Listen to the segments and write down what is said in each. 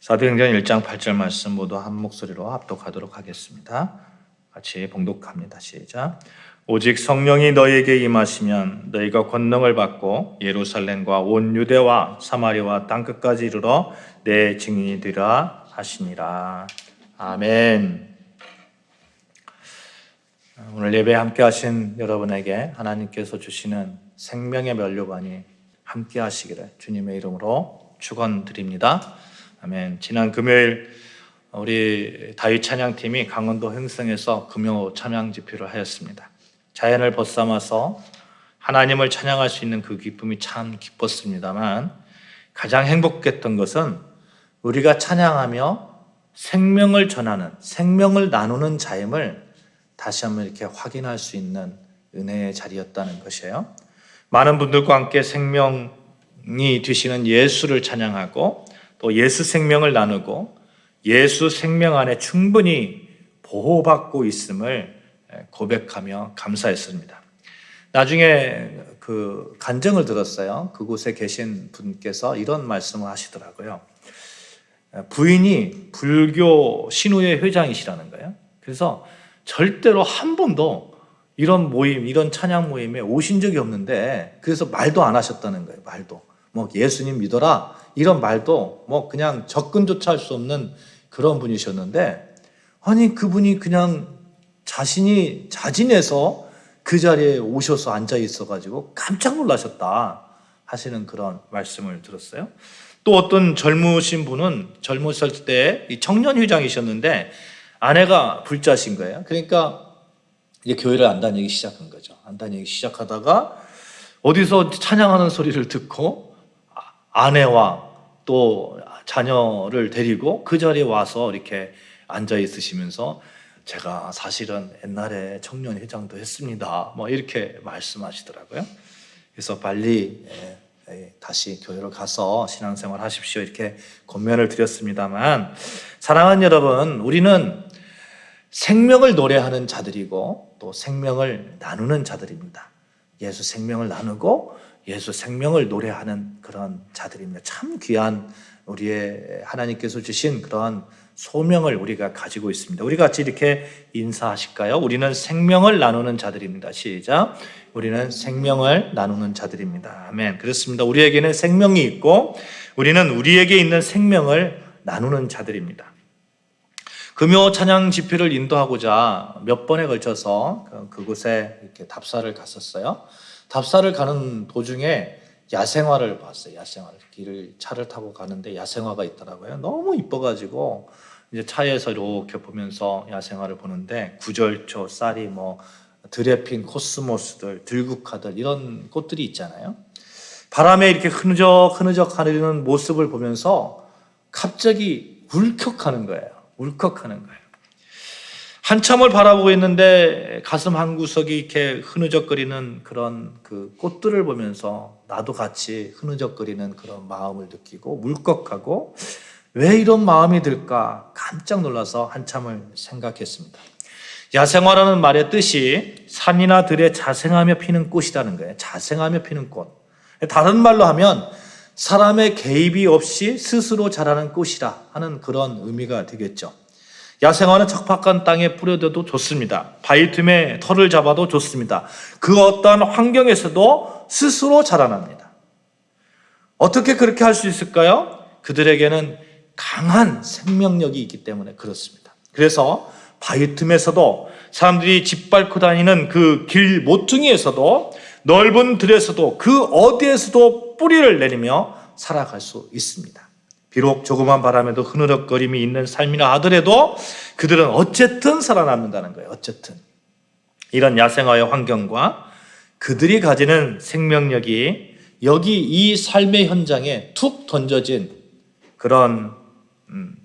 사도행전 1장 8절 말씀 모두 한 목소리로 합독하도록 하겠습니다. 같이 봉독합니다. 시작. 오직 성령이 너희에게 임하시면 너희가 권능을 받고 예루살렘과 온 유대와 사마리아와 땅끝까지 이르러 내 증인이 되리라 하시니라. 아멘. 오늘 예배 함께 하신 여러분에게 하나님께서 주시는 생명의 면류관이 함께 하시기를 주님의 이름으로 축원드립니다. 아멘. 지난 금요일 우리 다윗 찬양팀이 강원도 흥성에서 금요 찬양 집회를 하였습니다. 자연을 벗삼아서 하나님을 찬양할 수 있는 그 기쁨이 참 기뻤습니다만 가장 행복했던 것은 우리가 찬양하며 생명을 전하는, 생명을 나누는 자임을 다시 한번 이렇게 확인할 수 있는 은혜의 자리였다는 것이에요. 많은 분들과 함께 생명이 되시는 예수를 찬양하고 또 예수 생명을 나누고 예수 생명 안에 충분히 보호받고 있음을 고백하며 감사했습니다. 나중에 그 간증을 들었어요. 그곳에 계신 분께서 이런 말씀을 하시더라고요. 부인이 불교 신우회 회장이시라는 거예요. 그래서 절대로 한 번도 이런 모임, 이런 찬양 모임에 오신 적이 없는데 그래서 말도 안 하셨다는 거예요. 말도. 뭐 예수님 믿어라 이런 말도 뭐 그냥 접근조차 할 수 없는 그런 분이셨는데 아니 그분이 그냥 자신이 자진해서 그 자리에 오셔서 앉아 있어가지고 깜짝 놀라셨다 하시는 그런 말씀을 들었어요. 또 어떤 젊으신 분은 젊었을 때 청년회장이셨는데 아내가 불자신 거예요. 그러니까 이제 교회를 안 다니기 시작한 거죠. 안 다니기 시작하다가 어디서 찬양하는 소리를 듣고 아내와 또 자녀를 데리고 그 자리에 와서 이렇게 앉아 있으시면서 제가 사실은 옛날에 청년회장도 했습니다. 뭐 이렇게 말씀하시더라고요. 그래서 빨리 다시 교회로 가서 신앙생활 하십시오. 이렇게 권면을 드렸습니다만 사랑하는 여러분, 우리는 생명을 노래하는 자들이고 또 생명을 나누는 자들입니다. 예수 생명을 나누고 예수 생명을 노래하는 그런 자들입니다. 참 귀한 우리의 하나님께서 주신 그러한 소명을 우리가 가지고 있습니다. 우리 같이 이렇게 인사하실까요? 우리는 생명을 나누는 자들입니다. 시작. 우리는 생명을 나누는 자들입니다. 아멘. 그렇습니다. 우리에게는 생명이 있고 우리는 우리에게 있는 생명을 나누는 자들입니다. 금요 찬양 집회를 인도하고자 몇 번에 걸쳐서 그곳에 이렇게 답사를 갔었어요. 답사를 가는 도중에 야생화를 봤어요. 야생화를 차를 타고 가는데 야생화가 있더라고요. 너무 이뻐가지고 이제 차에서 이렇게 보면서 야생화를 보는데 구절초, 쌀이 뭐 들에 핀 코스모스들, 들국화들 이런 꽃들이 있잖아요. 바람에 이렇게 흐느적 하는 모습을 보면서 갑자기 울컥하는 거예요. 울컥하는 거예요. 한참을 바라보고 있는데 가슴 한 구석이 이렇게 흐느적거리는 그런 그 꽃들을 보면서 나도 같이 흐느적거리는 그런 마음을 느끼고 울컥하고 왜 이런 마음이 들까 깜짝 놀라서 한참을 생각했습니다. 야생화라는 말의 뜻이 산이나 들에 자생하며 피는 꽃이라는 거예요. 자생하며 피는 꽃. 다른 말로 하면 사람의 개입이 없이 스스로 자라는 꽃이라 하는 그런 의미가 되겠죠. 야생화는 척박한 땅에 뿌려둬도 좋습니다. 바위 틈에 털을 잡아도 좋습니다. 그 어떠한 환경에서도 스스로 자라납니다. 어떻게 그렇게 할 수 있을까요? 그들에게는 강한 생명력이 있기 때문에 그렇습니다. 그래서 바위 틈에서도 사람들이 짓밟고 다니는 그 길 모퉁이에서도 넓은 들에서도 그 어디에서도 뿌리를 내리며 살아갈 수 있습니다. 비록 조그만 바람에도 흐느적거림이 있는 삶이라 하더라도 그들은 어쨌든 살아남는다는 거예요. 어쨌든 이런 야생화의 환경과 그들이 가지는 생명력이 여기 이 삶의 현장에 툭 던져진 그런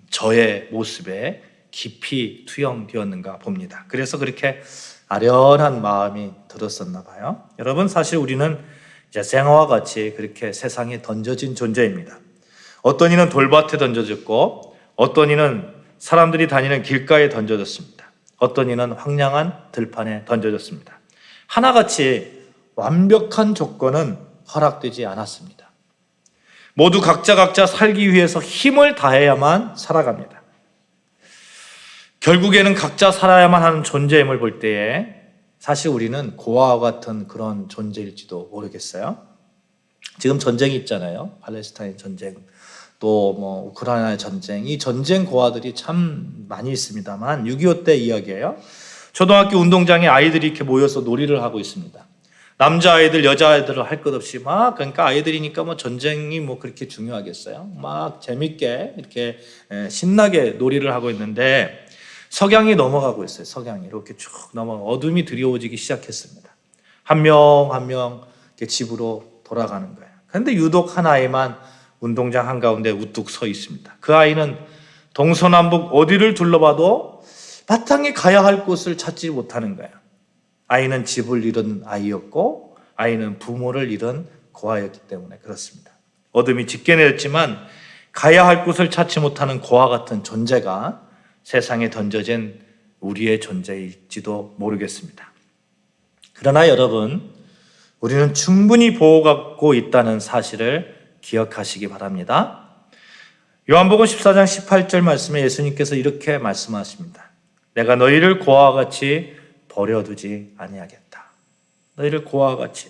저의 모습에 깊이 투영되었는가 봅니다. 그래서 그렇게 아련한 마음이 들었었나 봐요. 여러분, 사실 우리는 야생화와 같이 그렇게 세상에 던져진 존재입니다. 어떤 이는 돌밭에 던져졌고 어떤 이는 사람들이 다니는 길가에 던져졌습니다. 어떤 이는 황량한 들판에 던져졌습니다. 하나같이 완벽한 조건은 허락되지 않았습니다. 모두 각자 살기 위해서 힘을 다해야만 살아갑니다. 결국에는 각자 살아야만 하는 존재임을 볼 때에 사실 우리는 고아와 같은 그런 존재일지도 모르겠어요. 지금 전쟁이 있잖아요. 팔레스타인 전쟁, 또 뭐 우크라이나 전쟁. 이 전쟁 고아들이 참 많이 있습니다만 6.25 때 이야기예요. 초등학교 운동장에 아이들이 이렇게 모여서 놀이를 하고 있습니다. 남자아이들, 여자아이들을 할 것 없이 막, 그러니까 아이들이니까 뭐 전쟁이 뭐 그렇게 중요하겠어요. 막 재밌게 이렇게 신나게 놀이를 하고 있는데 석양이 넘어가고 있어요. 석양이 이렇게 쭉 어둠이 드리워지기 시작했습니다. 한 명 한 명 집으로 돌아가는 거예요. 그런데 유독 한 아이만 운동장 한가운데 우뚝 서 있습니다. 그 아이는 동서남북 어디를 둘러봐도 마땅히 가야 할 곳을 찾지 못하는 거예요. 아이는 집을 잃은 아이였고 아이는 부모를 잃은 고아였기 때문에 그렇습니다. 어둠이 짙게 내렸지만 가야 할 곳을 찾지 못하는 고아 같은 존재가 세상에 던져진 우리의 존재일지도 모르겠습니다. 그러나 여러분, 우리는 충분히 보호받고 있다는 사실을 기억하시기 바랍니다. 요한복음 14장 18절 말씀에 예수님께서 이렇게 말씀하십니다. 내가 너희를 고아와 같이 버려두지 아니하겠다. 너희를 고아와 같이.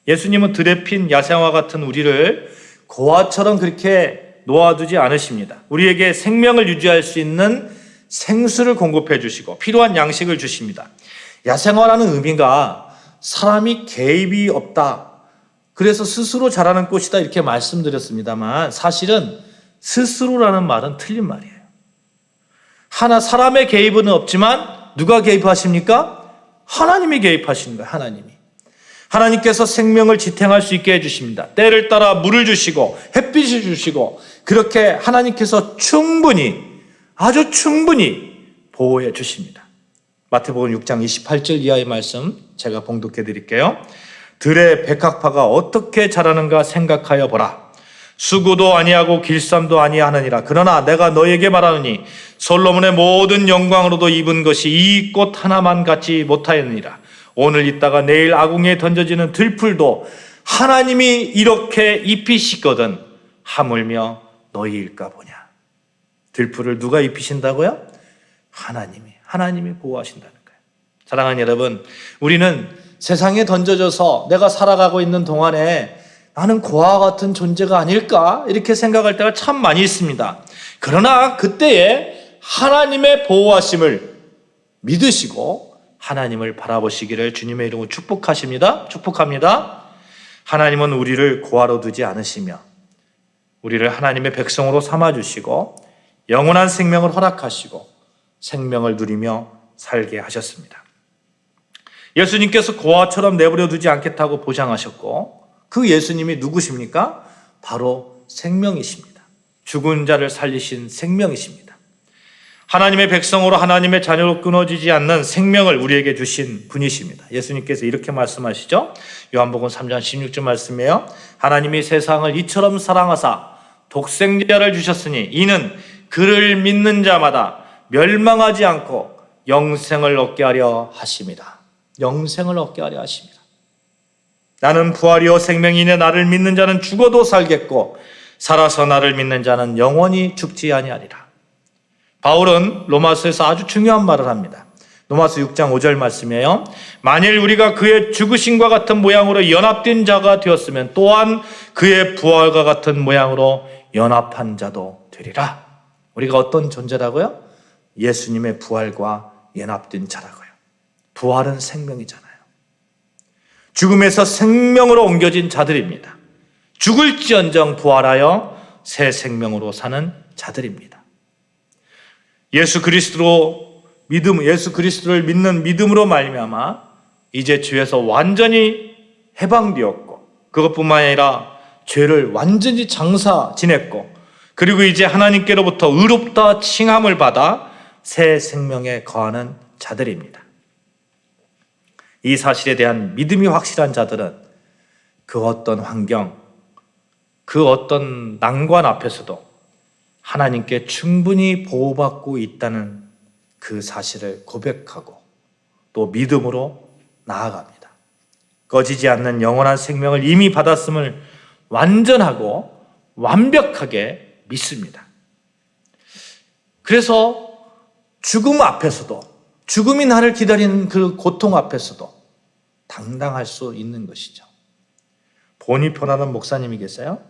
예수님은 들에 핀 야생화 같은 우리를 고아처럼 그렇게 놓아두지 않으십니다. 우리에게 생명을 유지할 수 있는 생수를 공급해 주시고 필요한 양식을 주십니다. 야생화라는 의미가 사람이 개입이 없다. 그래서 스스로 자라는 꽃이다 이렇게 말씀드렸습니다만 사실은 스스로라는 말은 틀린 말이에요. 하나 사람의 개입은 없지만 누가 개입하십니까? 하나님이 개입하시는 거예요. 하나님께서 생명을 지탱할 수 있게 해주십니다. 때를 따라 물을 주시고 햇빛을 주시고 그렇게 하나님께서 아주 충분히 보호해 주십니다. 마태복음 6장 28절 이하의 말씀 제가 봉독해 드릴게요. 들의 백합화가 어떻게 자라는가 생각하여 보라. 수구도 아니하고 길쌈도 아니하느니라. 그러나 내가 너에게 말하노니 솔로몬의 모든 영광으로도 입은 것이 이 꽃 하나만 갖지 못하였느니라. 오늘 있다가 내일 아궁이에 던져지는 들풀도 하나님이 이렇게 입히시거든 하물며 너희일까 보냐. 들풀을 누가 입히신다고요? 하나님이 보호하신다는 거예요. 사랑하는 여러분, 우리는 세상에 던져져서 내가 살아가고 있는 동안에 나는 고아와 같은 존재가 아닐까 이렇게 생각할 때가 참 많이 있습니다. 그러나 그때에 하나님의 보호하심을 믿으시고 하나님을 바라보시기를 주님의 이름으로 축복합니다. 하나님은 우리를 고아로 두지 않으시며 우리를 하나님의 백성으로 삼아주시고 영원한 생명을 허락하시고 생명을 누리며 살게 하셨습니다. 예수님께서 고아처럼 내버려 두지 않겠다고 보장하셨고 그 예수님이 누구십니까? 바로 생명이십니다. 죽은 자를 살리신 생명이십니다. 하나님의 백성으로 하나님의 자녀로 끊어지지 않는 생명을 우리에게 주신 분이십니다. 예수님께서 이렇게 말씀하시죠. 요한복음 3장 16절 말씀이에요. 하나님이 세상을 이처럼 사랑하사 독생자를 주셨으니 이는 그를 믿는 자마다 멸망하지 않고 영생을 얻게 하려 하심이라. 영생을 얻게 하려 하심이라. 나는 부활이요 생명이니 나를 믿는 자는 죽어도 살겠고 살아서 나를 믿는 자는 영원히 죽지 아니하리라. 바울은 로마서에서 아주 중요한 말을 합니다. 로마서 6장 5절 말씀이에요. 만일 우리가 그의 죽으심과 같은 모양으로 연합된 자가 되었으면 또한 그의 부활과 같은 모양으로 연합한 자도 되리라. 우리가 어떤 존재라고요? 예수님의 부활과 연합된 자라고요. 부활은 생명이잖아요. 죽음에서 생명으로 옮겨진 자들입니다. 죽을지언정 부활하여 새 생명으로 사는 자들입니다. 예수 그리스도를 믿는 믿음으로 말미암아 이제 죄에서 완전히 해방되었고 그것뿐만 아니라 죄를 완전히 장사 지냈고 그리고 이제 하나님께로부터 의롭다 칭함을 받아 새 생명에 거하는 자들입니다. 이 사실에 대한 믿음이 확실한 자들은 그 어떤 환경, 그 어떤 난관 앞에서도 하나님께 충분히 보호받고 있다는 그 사실을 고백하고 또 믿음으로 나아갑니다. 꺼지지 않는 영원한 생명을 이미 받았음을 완전하고 완벽하게 믿습니다. 그래서 죽음 앞에서도, 죽음이 나를 기다리는 그 고통 앞에서도 당당할 수 있는 것이죠. 보니포라는 목사님이 계세요.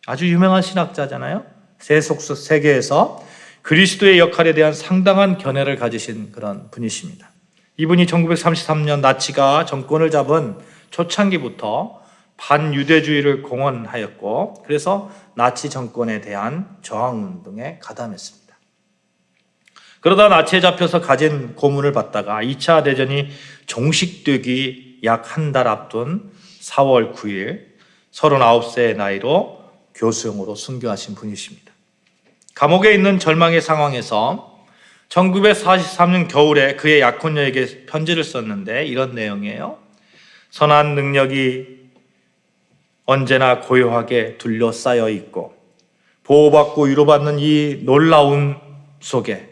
아주 유명한 신학자잖아요. 세계에서 그리스도의 역할에 대한 상당한 견해를 가지신 그런 분이십니다. 이분이 1933년 나치가 정권을 잡은 초창기부터 반유대주의를 공언하였고, 그래서 나치 정권에 대한 저항운동에 가담했습니다. 그러다 나치에 잡혀서 가진 고문을 받다가 2차 대전이 종식되기 약 한 달 앞둔 4월 9일 39세의 나이로 교수형으로 순교하신 분이십니다. 감옥에 있는 절망의 상황에서 1943년 겨울에 그의 약혼녀에게 편지를 썼는데 이런 내용이에요. 선한 능력이 언제나 고요하게 둘러싸여 있고 보호받고 위로받는 이 놀라운 속에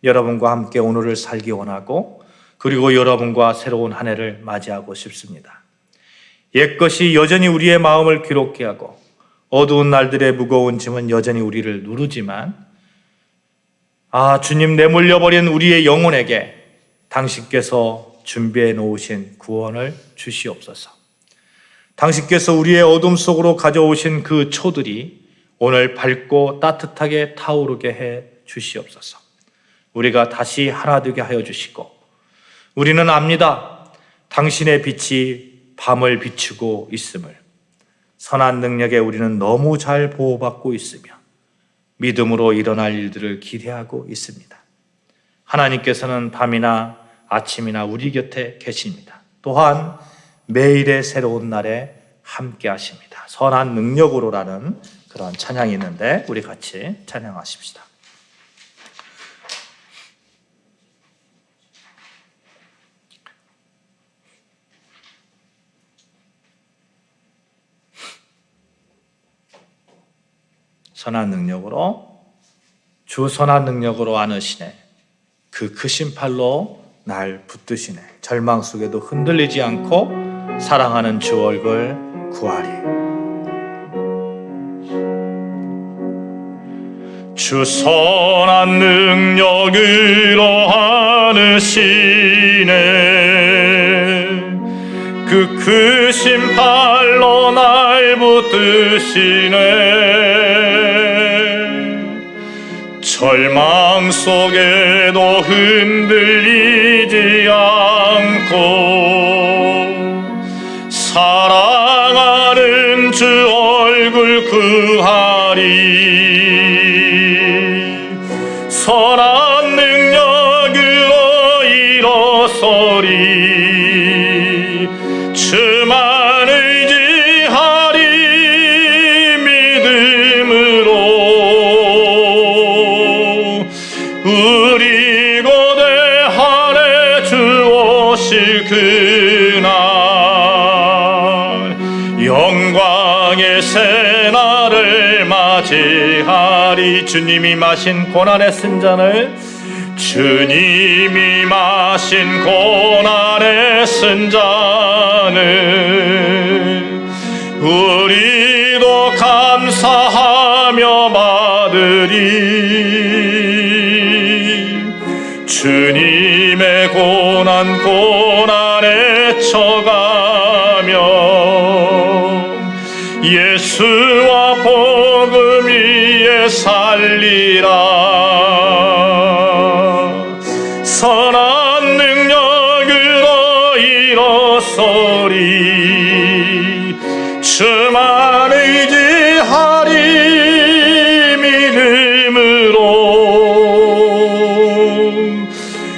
여러분과 함께 오늘을 살기 원하고, 그리고 여러분과 새로운 한 해를 맞이하고 싶습니다. 옛것이 여전히 우리의 마음을 괴롭게 하고 어두운 날들의 무거운 짐은 여전히 우리를 누르지만, 주님, 내몰려버린 우리의 영혼에게 당신께서 준비해 놓으신 구원을 주시옵소서. 당신께서 우리의 어둠 속으로 가져오신 그 초들이 오늘 밝고 따뜻하게 타오르게 해 주시옵소서. 우리가 다시 하나 되게 하여 주시고, 우리는 압니다. 당신의 빛이 밤을 비추고 있음을, 선한 능력에 우리는 너무 잘 보호받고 있으며 믿음으로 일어날 일들을 기대하고 있습니다. 하나님께서는 밤이나 아침이나 우리 곁에 계십니다. 또한 매일의 새로운 날에 함께 하십니다. 선한 능력으로라는 그런 찬양이 있는데 우리 같이 찬양하십시다. 선한 능력으로, 주 선한 능력으로 안으시네. 그 크신 팔로 날 붙드시네. 절망 속에도 흔들리지 않고 사랑하는 주 얼굴 구하리. 주 선한 능력으로 안으시네. 그 크신 팔로 날 붙드시네. 절망 속에도 흔들리지 않고 사랑하는 주 얼굴 구하리. 선한 능력으로 일어서리. 주만 의지하리. 믿음으로 우리 고대 하래 주 오실 그날, 영광의 새날을 맞이하리. 주님이 마신 고난의 쓴 잔을, 주님이 마신 고난의 쓴 잔을 우리도 감사하며 받으리. 주님의 고난에 처가며 예수와 복음 위에 살리라. 선한 능력으로 일어서리. 주만 의지하리. 믿음으로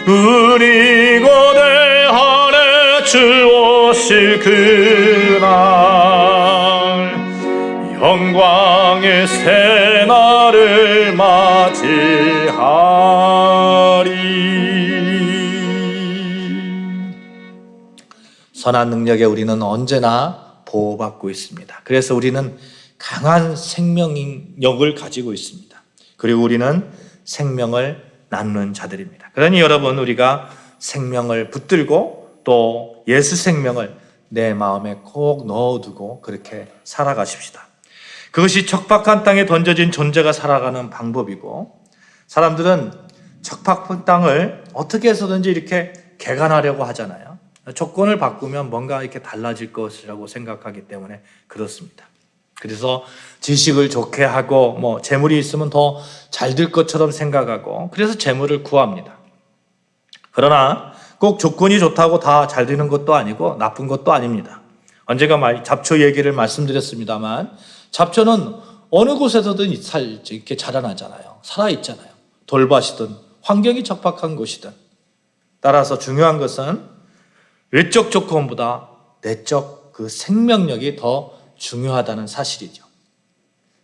우리 고대 안에 주 오실 그날, 영광의 새날을 맞이하리. 선한 능력에 우리는 언제나 보호받고 있습니다. 그래서 우리는 강한 생명력을 가지고 있습니다. 그리고 우리는 생명을 나누는 자들입니다. 그러니 여러분, 우리가 생명을 붙들고 또 예수 생명을 내 마음에 꼭 넣어두고 그렇게 살아가십시다. 그것이 척박한 땅에 던져진 존재가 살아가는 방법이고, 사람들은 척박한 땅을 어떻게 해서든지 이렇게 개간하려고 하잖아요. 조건을 바꾸면 뭔가 이렇게 달라질 것이라고 생각하기 때문에 그렇습니다. 그래서 지식을 좋게 하고 재물이 있으면 더 잘 될 것처럼 생각하고, 그래서 재물을 구합니다. 그러나 꼭 조건이 좋다고 다 잘 되는 것도 아니고 나쁜 것도 아닙니다. 언젠가 잡초 얘기를 말씀드렸습니다만, 잡초는 어느 곳에서든 이렇게 자라나잖아요. 살아있잖아요. 돌밭이든 환경이 적박한 곳이든. 따라서 중요한 것은 외적 조건보다 내적 그 생명력이 더 중요하다는 사실이죠.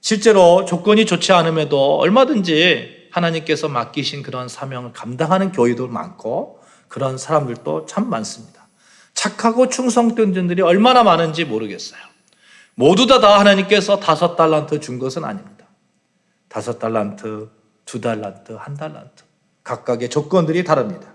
실제로 조건이 좋지 않음에도 얼마든지 하나님께서 맡기신 그런 사명을 감당하는 교회도 많고, 그런 사람들도 참 많습니다. 착하고 충성된 분들이 얼마나 많은지 모르겠어요. 모두 다 하나님께서 5달란트 준 것은 아닙니다. 5달란트, 2달란트, 1달란트. 각각의 조건들이 다릅니다.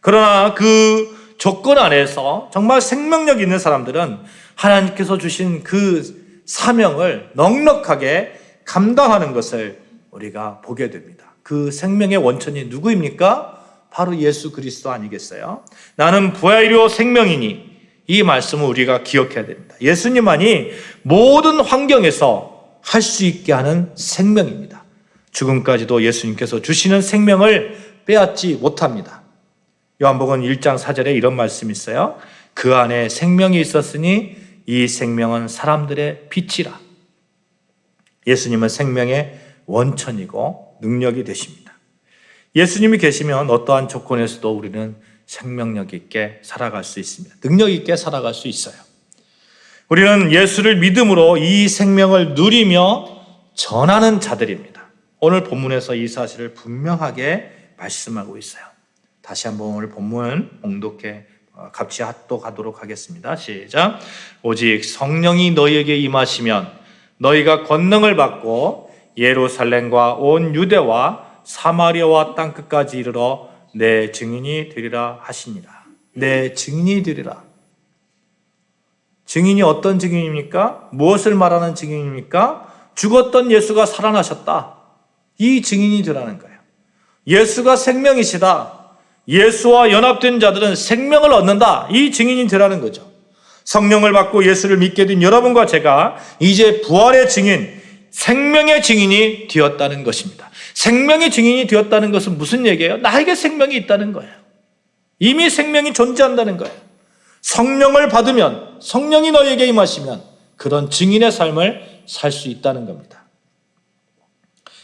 그러나 그 조건 안에서 정말 생명력 있는 사람들은 하나님께서 주신 그 사명을 넉넉하게 감당하는 것을 우리가 보게 됩니다. 그 생명의 원천이 누구입니까? 바로 예수 그리스도 아니겠어요? 나는 부활이요 생명이니, 이 말씀을 우리가 기억해야 됩니다. 예수님만이 모든 환경에서 할 수 있게 하는 생명입니다. 죽음까지도 예수님께서 주시는 생명을 빼앗지 못합니다. 요한복음 1장 4절에 이런 말씀이 있어요. 그 안에 생명이 있었으니 이 생명은 사람들의 빛이라. 예수님은 생명의 원천이고 능력이 되십니다. 예수님이 계시면 어떠한 조건에서도 우리는 생명력 있게 살아갈 수 있습니다. 능력 있게 살아갈 수 있어요. 우리는 예수를 믿음으로 이 생명을 누리며 전하는 자들입니다. 오늘 본문에서 이 사실을 분명하게 말씀하고 있어요. 다시 한번 오늘 본문 봉독해 같이 합독하도록 하겠습니다. 시작. 오직 성령이 너희에게 임하시면 너희가 권능을 받고 예루살렘과 온 유대와 사마리아와 땅끝까지 이르러 내 증인이 되리라 하시니라. 내 증인이 되리라. 증인이 어떤 증인입니까? 무엇을 말하는 증인입니까? 죽었던 예수가 살아나셨다. 이 증인이 되라는 거예요. 예수가 생명이시다. 예수와 연합된 자들은 생명을 얻는다. 이 증인이 되라는 거죠. 성령을 받고 예수를 믿게 된 여러분과 제가 이제 부활의 증인, 생명의 증인이 되었다는 것입니다. 생명의 증인이 되었다는 것은 무슨 얘기예요? 나에게 생명이 있다는 거예요. 이미 생명이 존재한다는 거예요. 성령을 받으면, 성령이 너에게 임하시면 그런 증인의 삶을 살 수 있다는 겁니다.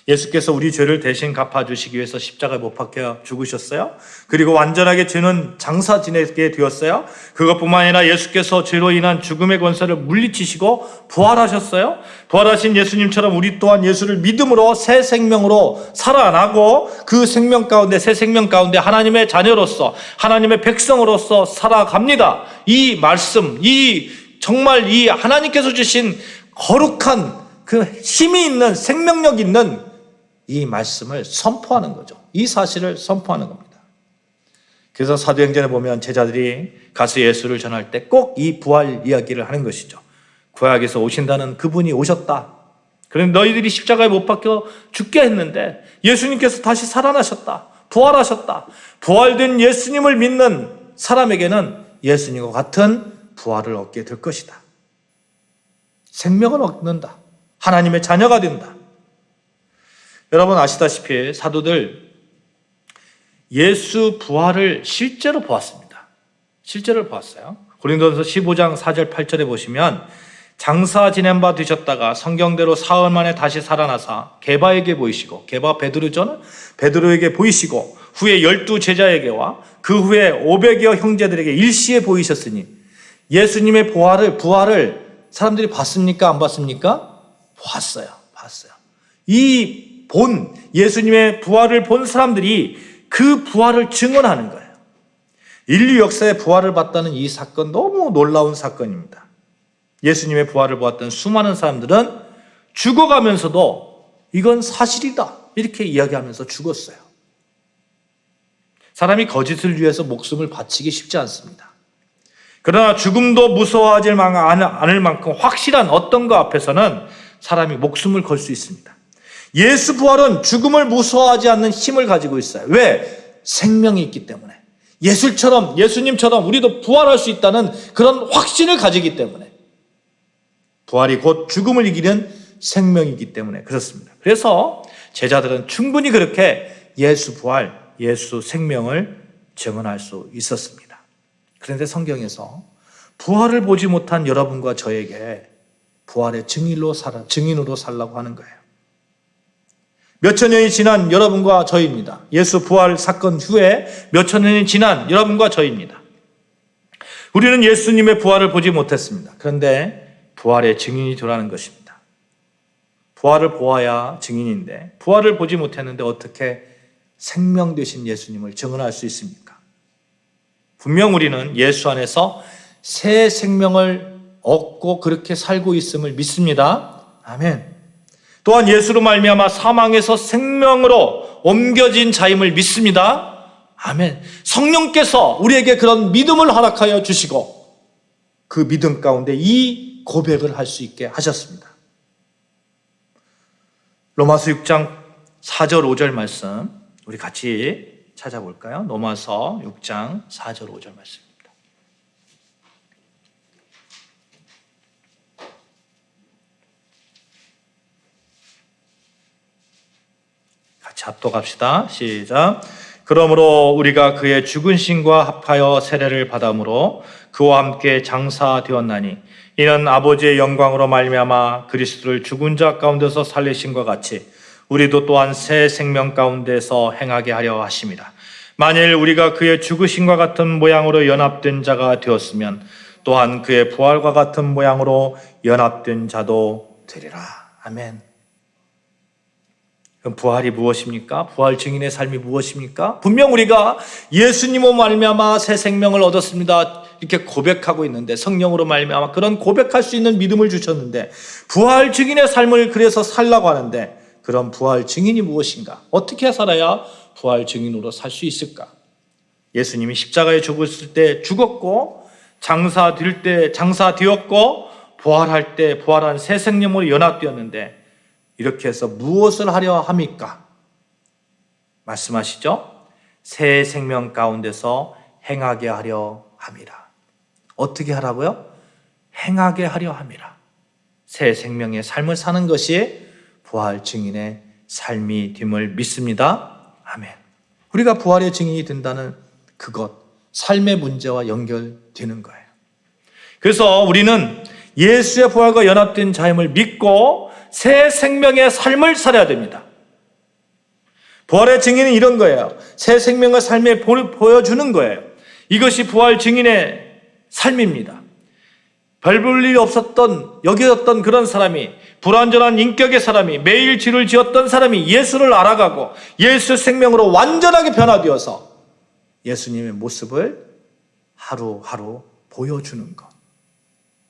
예수께서 우리 죄를 대신 갚아주시기 위해서 십자가에 못 박혀 죽으셨어요. 그리고 완전하게 죄는 장사 지내게 되었어요. 그것뿐만 아니라 예수께서 죄로 인한 죽음의 권세를 물리치시고 부활하셨어요. 부활하신 예수님처럼 우리 또한 예수를 믿음으로 새 생명으로 살아나고, 그 생명 가운데, 새 생명 가운데 하나님의 자녀로서, 하나님의 백성으로서 살아갑니다. 이 말씀, 정말 이 하나님께서 주신 거룩한 그 힘이 있는, 생명력 있는 이 말씀을 선포하는 거죠. 이 사실을 선포하는 겁니다. 그래서 사도행전에 보면 제자들이 가서 예수를 전할 때 꼭 이 부활 이야기를 하는 것이죠. 구약에서 오신다는 그분이 오셨다. 그런데 너희들이 십자가에 못 박혀 죽게 했는데 예수님께서 다시 살아나셨다. 부활하셨다. 부활된 예수님을 믿는 사람에게는 예수님과 같은 부활을 얻게 될 것이다. 생명을 얻는다. 하나님의 자녀가 된다. 여러분 아시다시피 사도들 예수 부활을 실제로 보았습니다. 실제로 보았어요. 고린도전서 15장 4절 8절에 보시면 장사 지낸 바 되셨다가 성경대로 사흘 만에 다시 살아나사 게바에게 보이시고, 게바 베드로죠? 베드로에게 보이시고, 후에 12 제자에게와 그 후에 500여 형제들에게 일시에 보이셨으니, 예수님의 부활을 사람들이 봤습니까? 안 봤습니까? 봤어요. 예수님의 부활을 본 사람들이 그 부활을 증언하는 거예요. 인류 역사에 부활을 봤다는 이 사건, 너무 놀라운 사건입니다. 예수님의 부활을 보았던 수많은 사람들은 죽어가면서도 이건 사실이다 이렇게 이야기하면서 죽었어요. 사람이 거짓을 위해서 목숨을 바치기 쉽지 않습니다. 그러나 죽음도 무서워하지 않을 만큼 확실한 어떤 것 앞에서는 사람이 목숨을 걸 수 있습니다. 예수 부활은 죽음을 무서워하지 않는 힘을 가지고 있어요. 왜? 생명이 있기 때문에. 예수님처럼 우리도 부활할 수 있다는 그런 확신을 가지기 때문에. 부활이 곧 죽음을 이기는 생명이기 때문에 그렇습니다. 그래서 제자들은 충분히 그렇게 예수 부활, 예수 생명을 증언할 수 있었습니다. 그런데 성경에서 부활을 보지 못한 여러분과 저에게 부활의 증인으로 살라고 하는 거예요. 몇천 년이 지난 여러분과 저입니다. 예수 부활 사건 후에 몇천 년이 지난 여러분과 저입니다. 우리는 예수님의 부활을 보지 못했습니다. 그런데 부활의 증인이 되라는 것입니다. 부활을 보아야 증인인데 부활을 보지 못했는데 어떻게 생명 되신 예수님을 증언할 수 있습니까? 분명 우리는 예수 안에서 새 생명을 얻고 그렇게 살고 있음을 믿습니다. 아멘. 또한 예수로 말미암아 사망에서 생명으로 옮겨진 자임을 믿습니다. 아멘. 성령께서 우리에게 그런 믿음을 허락하여 주시고 그 믿음 가운데 이 고백을 할 수 있게 하셨습니다. 로마서 6장 4절 5절 말씀 우리 같이 찾아볼까요? 로마서 6장 4절 5절 말씀입니다. 같이 합독합시다. 시작. 그러므로 우리가 그의 죽은 신과 합하여 세례를 받음으로 그와 함께 장사되었나니 이는 아버지의 영광으로 말미암아 그리스도를 죽은 자 가운데서 살리신과 같이 우리도 또한 새 생명 가운데서 행하게 하려 하심이라. 만일 우리가 그의 죽으심과 같은 모양으로 연합된 자가 되었으면 또한 그의 부활과 같은 모양으로 연합된 자도 되리라. 아멘. 그럼 부활이 무엇입니까? 부활 증인의 삶이 무엇입니까? 분명 우리가 예수님으로 말미암아 새 생명을 얻었습니다. 이렇게 고백하고 있는데 성령으로 말미암아 그런 고백할 수 있는 믿음을 주셨는데 부활 증인의 삶을 그래서 살라고 하는데 그런 부활 증인이 무엇인가? 어떻게 살아야 부활 증인으로 살 수 있을까? 예수님이 십자가에 죽었을 때 죽었고 장사될 때 장사되었고 부활할 때 부활한 새 생명으로 연합되었는데 이렇게 해서 무엇을 하려 합니까? 말씀하시죠? 새 생명 가운데서 행하게 하려 함이라. 어떻게 하라고요? 행하게 하려 함이라. 새 생명의 삶을 사는 것이 부활 증인의 삶이 됨을 믿습니다. 아멘. 우리가 부활의 증인이 된다는 그것, 삶의 문제와 연결되는 거예요. 그래서 우리는 예수의 부활과 연합된 자임을 믿고 새 생명의 삶을 살아야 됩니다. 부활의 증인은 이런 거예요. 새 생명의 삶에 보여주는 거예요. 이것이 부활 증인의 삶입니다. 별 볼 일이 없었던 여겨졌던 그런 사람이 불완전한 인격의 사람이 매일 죄를 지었던 사람이 예수를 알아가고 예수 생명으로 완전하게 변화되어서 예수님의 모습을 하루하루 보여주는 것.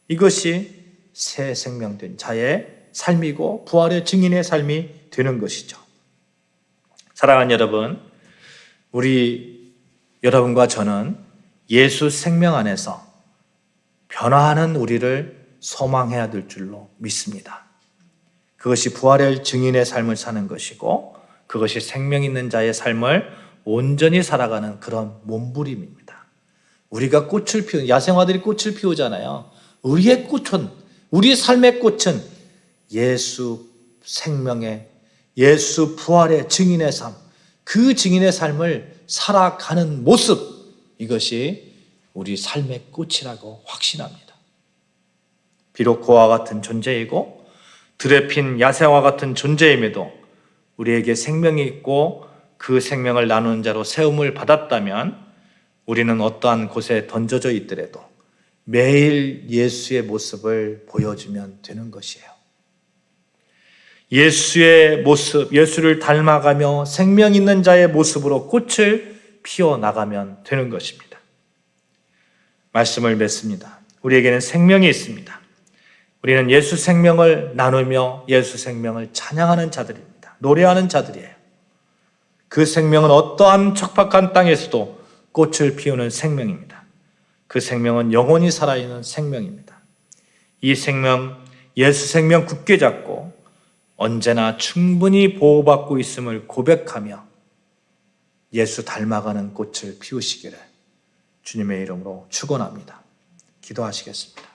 이것이 새 생명된 자의 삶이고 부활의 증인의 삶이 되는 것이죠. 사랑하는 여러분, 우리 여러분과 저는 예수 생명 안에서 변화하는 우리를 소망해야 될 줄로 믿습니다. 그것이 부활의 증인의 삶을 사는 것이고 그것이 생명 있는 자의 삶을 온전히 살아가는 그런 몸부림입니다. 우리가 꽃을 피우는 야생화들이 꽃을 피우잖아요. 우리의 꽃은 우리 삶의 꽃은 예수 생명의 예수 부활의 증인의 삶, 그 증인의 삶을 살아가는 모습, 이것이 우리 삶의 꽃이라고 확신합니다. 비록 그와 같은 존재이고 들에 핀 야생화 같은 존재임에도 우리에게 생명이 있고 그 생명을 나누는 자로 세움을 받았다면 우리는 어떠한 곳에 던져져 있더라도 매일 예수의 모습을 보여주면 되는 것이에요. 예수의 모습, 예수를 닮아가며 생명 있는 자의 모습으로 꽃을 피워나가면 되는 것입니다. 말씀을 맺습니다. 우리에게는 생명이 있습니다. 우리는 예수 생명을 나누며 예수 생명을 찬양하는 자들입니다. 노래하는 자들이에요. 그 생명은 어떠한 척박한 땅에서도 꽃을 피우는 생명입니다. 그 생명은 영원히 살아있는 생명입니다. 이 생명, 예수 생명 굳게 잡고 언제나 충분히 보호받고 있음을 고백하며 예수 닮아가는 꽃을 피우시기를 주님의 이름으로 축원합니다. 기도하시겠습니다.